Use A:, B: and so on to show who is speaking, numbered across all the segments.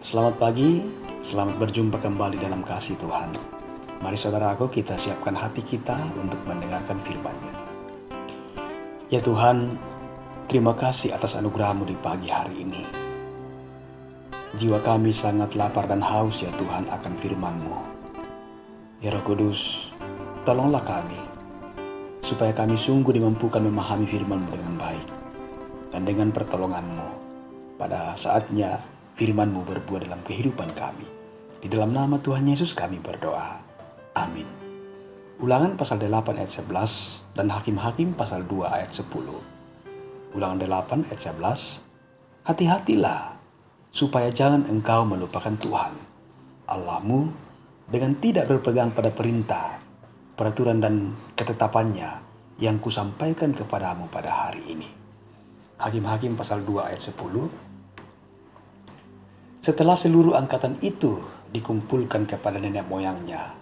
A: Selamat pagi, selamat berjumpa kembali dalam kasih Tuhan. Mari saudaraku, kita siapkan hati kita untuk mendengarkan firman-Nya. Ya Tuhan, terima kasih atas anugerah-Mu di pagi hari ini. Jiwa kami sangat lapar dan haus ya Tuhan akan firman-Mu. Ya Roh Kudus, tolonglah kami, supaya kami sungguh dimampukan memahami firman-Mu dengan baik. Dan dengan pertolongan-Mu, pada saatnya firman-Mu berbuah dalam kehidupan kami. Di dalam nama Tuhan Yesus kami berdoa. Amin. Ulangan pasal 8 ayat 11 dan Hakim-Hakim pasal 2 ayat 10. Ulangan 8 ayat 11. Hati-hatilah supaya jangan engkau melupakan Tuhan Allahmu dengan tidak berpegang pada perintah, peraturan dan ketetapannya yang kusampaikan kepadamu pada hari ini. Hakim-Hakim pasal 2 ayat 10. Setelah seluruh angkatan itu dikumpulkan kepada nenek moyangnya,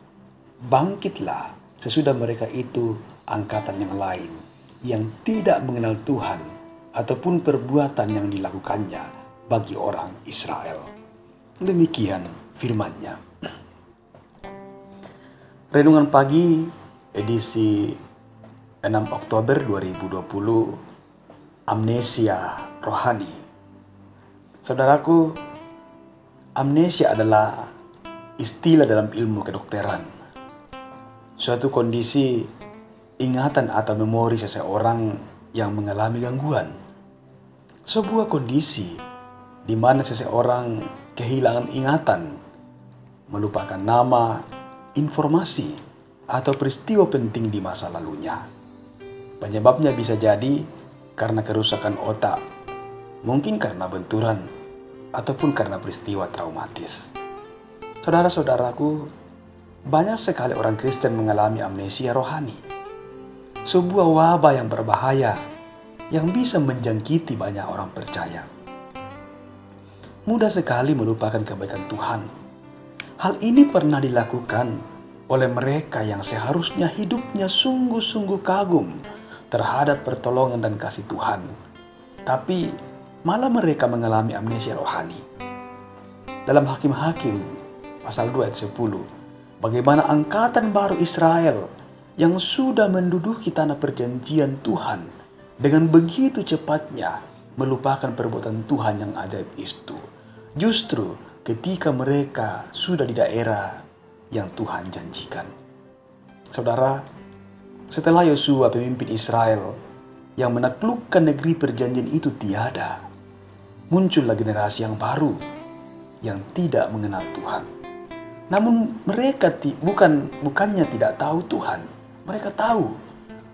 A: bangkitlah sesudah mereka itu angkatan yang lain yang tidak mengenal Tuhan ataupun perbuatan yang dilakukannya bagi orang Israel. Demikian firman-Nya. Renungan pagi edisi 6 Oktober 2020, amnesia rohani. Saudaraku, amnesia adalah istilah dalam ilmu kedokteran. Suatu kondisi ingatan atau memori seseorang yang mengalami gangguan. Sebuah kondisi di mana seseorang kehilangan ingatan, melupakan nama, informasi, atau peristiwa penting di masa lalunya. Penyebabnya bisa jadi karena kerusakan otak, mungkin karena benturan, ataupun karena peristiwa traumatis. Saudara-saudaraku, banyak sekali orang Kristen mengalami amnesia rohani. Sebuah wabah yang berbahaya yang bisa menjangkiti banyak orang percaya. Mudah sekali melupakan kebaikan Tuhan. Hal ini pernah dilakukan oleh mereka yang seharusnya hidupnya sungguh-sungguh kagum terhadap pertolongan dan kasih Tuhan. Tapi malah mereka mengalami amnesia rohani. Dalam Hakim-Hakim pasal 2 ayat 10, bagaimana angkatan baru Israel yang sudah menduduki tanah perjanjian Tuhan dengan begitu cepatnya melupakan perbuatan Tuhan yang ajaib itu. Justru ketika mereka sudah di daerah yang Tuhan janjikan. Saudara, setelah Yosua pemimpin Israel yang menaklukkan negeri perjanjian itu tiada, muncullah generasi yang baru yang tidak mengenal Tuhan. Namun mereka bukannya tidak tahu Tuhan, mereka tahu.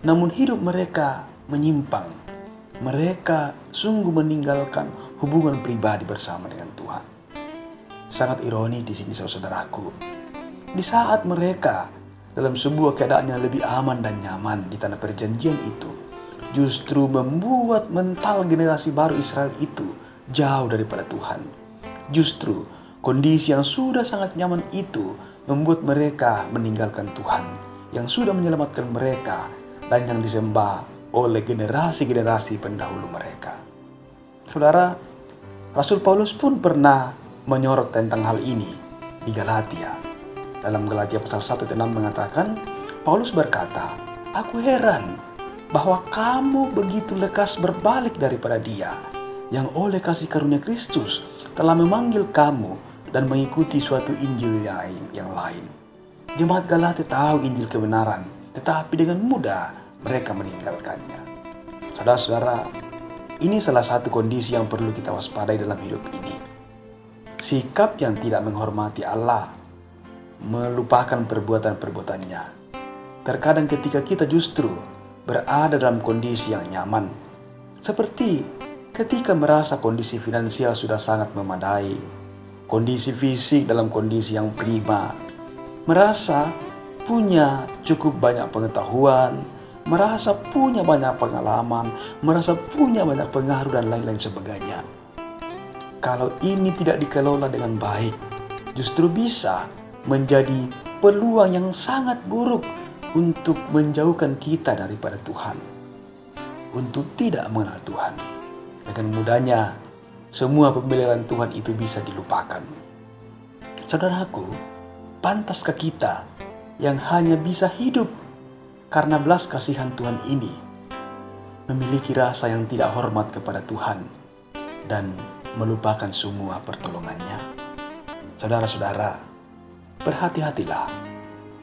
A: Namun hidup mereka menyimpang. Mereka sungguh meninggalkan hubungan pribadi bersama dengan Tuhan. Sangat ironi di sini saudaraku. Di saat mereka dalam sebuah keadaan yang lebih aman dan nyaman di tanah perjanjian itu, justru membuat mental generasi baru Israel itu jauh daripada Tuhan. Justru kondisi yang sudah sangat nyaman itu membuat mereka meninggalkan Tuhan yang sudah menyelamatkan mereka dan yang disembah oleh generasi-generasi pendahulu mereka. Saudara, Rasul Paulus pun pernah menyorot tentang hal ini di Galatia. Dalam Galatia pasal 1 ayat 6 mengatakan, Paulus berkata, "Aku heran bahwa kamu begitu lekas berbalik daripada Dia yang oleh kasih karunia Kristus telah memanggil kamu dan mengikuti suatu Injil yang lain." Jemaat Galatia tahu Injil kebenaran, tetapi dengan mudah mereka meninggalkannya. Saudara-saudara, ini salah satu kondisi yang perlu kita waspadai dalam hidup ini. Sikap yang tidak menghormati Allah, melupakan perbuatan-perbuatannya. Terkadang ketika kita justru berada dalam kondisi yang nyaman, seperti ketika merasa kondisi finansial sudah sangat memadai, kondisi fisik dalam kondisi yang prima, merasa punya cukup banyak pengetahuan, merasa punya banyak pengalaman, merasa punya banyak pengaruh dan lain-lain sebagainya. Kalau ini tidak dikelola dengan baik, justru bisa menjadi peluang yang sangat buruk untuk menjauhkan kita daripada Tuhan, untuk tidak mengenal Tuhan. Dengan mudahnya semua pembelian Tuhan itu bisa dilupakan. Saudaraku, pantaskah kita yang hanya bisa hidup karena belas kasihan Tuhan ini memiliki rasa yang tidak hormat kepada Tuhan dan melupakan semua pertolongannya? Saudara-saudara, berhati-hatilah.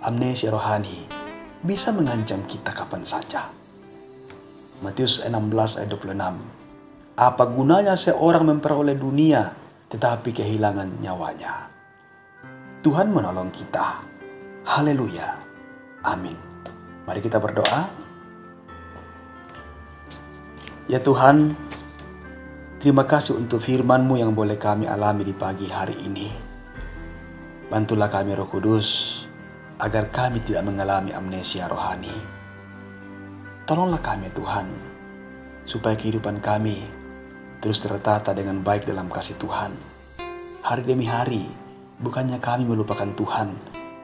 A: Amnesia rohani bisa mengancam kita kapan saja. Matius 16 ayat 26. Apa gunanya seorang memperoleh dunia tetapi kehilangan nyawanya? Tuhan menolong kita. Haleluya. Amin. Mari kita berdoa. Ya Tuhan, terima kasih untuk firman-Mu yang boleh kami alami di pagi hari ini. Bantulah kami Roh Kudus, agar kami tidak mengalami amnesia rohani. Tolonglah kami Tuhan, supaya kehidupan kami terus tertata dengan baik dalam kasih Tuhan. Hari demi hari, bukannya kami melupakan Tuhan,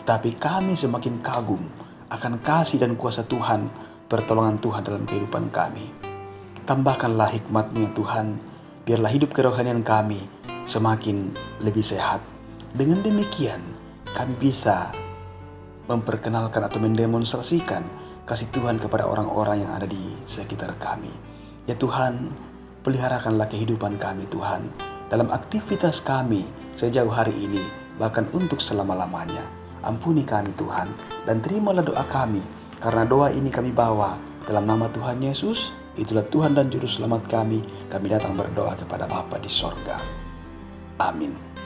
A: tetapi kami semakin kagum akan kasih dan kuasa Tuhan, pertolongan Tuhan dalam kehidupan kami. Tambahkanlah hikmat-Mu ya Tuhan, biarlah hidup kerohanian kami semakin lebih sehat. Dengan demikian, kami bisa memperkenalkan atau mendemonstrasikan kasih Tuhan kepada orang-orang yang ada di sekitar kami. Ya Tuhan, peliharakanlah kehidupan kami Tuhan, dalam aktivitas kami sejauh hari ini, bahkan untuk selama-lamanya. Ampuni kami Tuhan, dan terimalah doa kami, karena doa ini kami bawa dalam nama Tuhan Yesus. Itulah Tuhan dan Juru Selamat kami datang berdoa kepada Bapa di sorga. Amin.